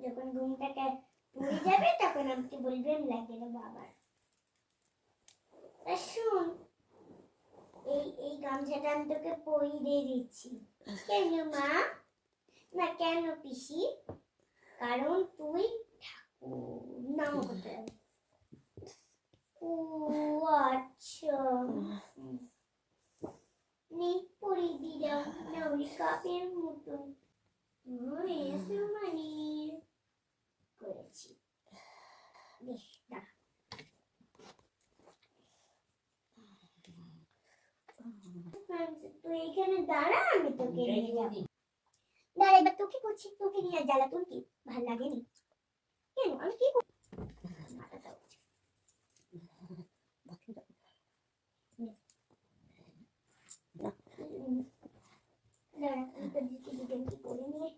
যখন ঘুমটাকে পড়ে যাবে তখন আমাকে বলবেন লাগে না বাবা। শুন, এই গামছাটা আমি তোকে পরিয়ে দিচ্ছি। কেন মা? না কেন পিসি? কারণ তুই ঠাকুর নাম করতে। ও আচ্ছা, নেই পরিয়ে দিলাম নাউরি কাপের মতন। এসে মানে করেছি। বেশ দাঁড়া, তুই এখানে দাঁড়া, আমি তোকে নিয়ে যাবো। দাঁড়া, এবার তোকে করছি, তোকে নিয়ে জ্বালা তোর কি ভাল লাগেনি? কেন আমি কি মাথাটা উঠছে। দাঁড়া, আমি তো দিদি কি করে নিয়ে